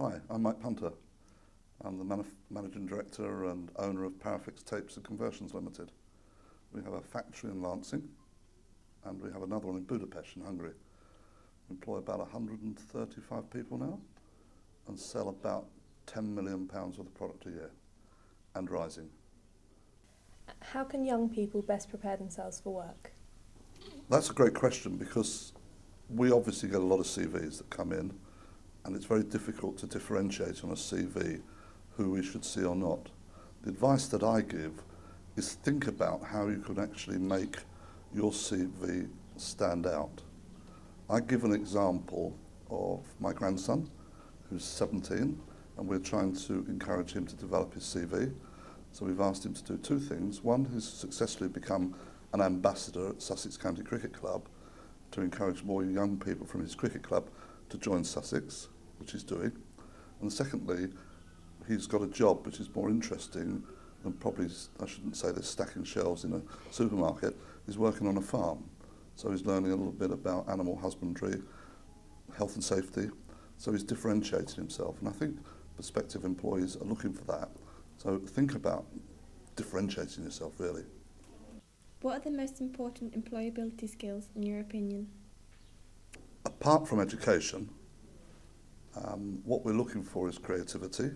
Hi, I'm Mike Punter. I'm the Managing Director and owner of Parafix Tapes and Conversions Limited. We have a factory in Lansing and we have another one in Budapest in Hungary. We employ about 135 people now and sell about £10 million worth of product a year and rising. How can young people best prepare themselves for work? That's a great question because we obviously get a lot of CVs that come in and it's very difficult to differentiate on a CV who we should see or not. The advice that I give is think about how you can actually make your CV stand out. I give an example of my grandson who's 17 and we're trying to encourage him to develop his CV. So we've asked him to do two things. One, he's successfully become an ambassador at Sussex County Cricket Club to encourage more young people from his cricket club to join Sussex, which he's doing. And secondly, he's got a job which is more interesting than probably, I shouldn't say this, stacking shelves in a supermarket. He's working on a farm. So he's learning a little bit about animal husbandry, health and safety. So he's differentiating himself. And I think prospective employees are looking for that. So think about differentiating yourself, really. What are the most important employability skills, in your opinion? Apart from education, what we're looking for is creativity.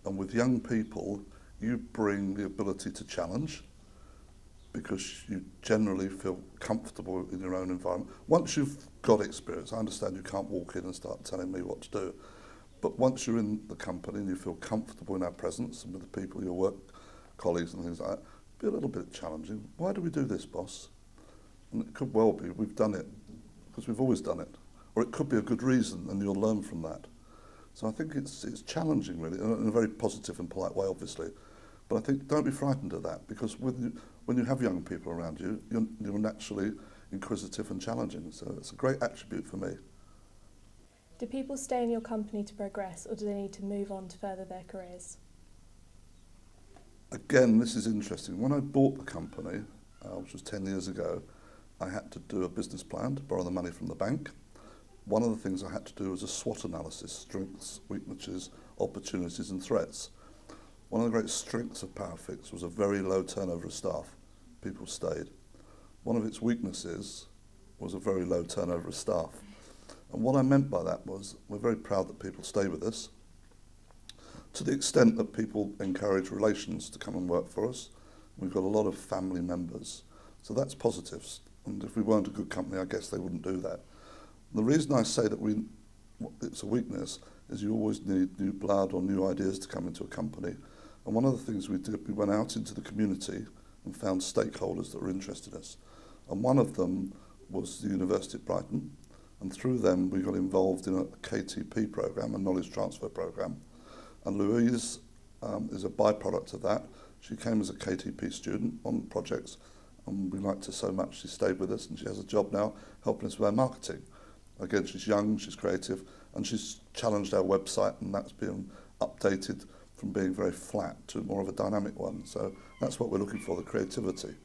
And with young people, you bring the ability to challenge because you generally feel comfortable in your own environment. Once you've got experience, I understand you can't walk in and start telling me what to do. But once you're in the company and you feel comfortable in our presence and with the people, your work colleagues and things like that, be a little bit challenging. Why do we do this, boss? And it could well be we've done it because we've always done it. Or it could be a good reason and you'll learn from that. So I think it's challenging, really, in a very positive and polite way, obviously. But I think don't be frightened of that because when you have young people around you, you're naturally inquisitive and challenging. So it's a great attribute for me. Do people stay in your company to progress or do they need to move on to further their careers? Again, this is interesting. When I bought the company, which was 10 years ago, I had to do a business plan to borrow the money from the bank. One of the things I had to do was a SWOT analysis, strengths, weaknesses, opportunities and threats. One of the great strengths of Parafix was a very low turnover of staff. People stayed. One of its weaknesses was a very low turnover of staff. And what I meant by that was we're very proud that people stay with us to the extent that people encourage relations to come and work for us. We've got a lot of family members. So that's positives. And if we weren't a good company, I guess they wouldn't do that. The reason I say that it's a weakness is you always need new blood or new ideas to come into a company. And one of the things we did, we went out into the community and found stakeholders that were interested in us. And one of them was the University of Brighton. And through them, we got involved in a KTP program, a knowledge transfer program. And Louise is a byproduct of that. She came as a KTP student on projects, and we liked her so much she stayed with us, and she has a job now helping us with our marketing. Again, she's young, she's creative, and she's challenged our website, and that's been updated from being very flat to more of a dynamic one. So that's what we're looking for, the creativity.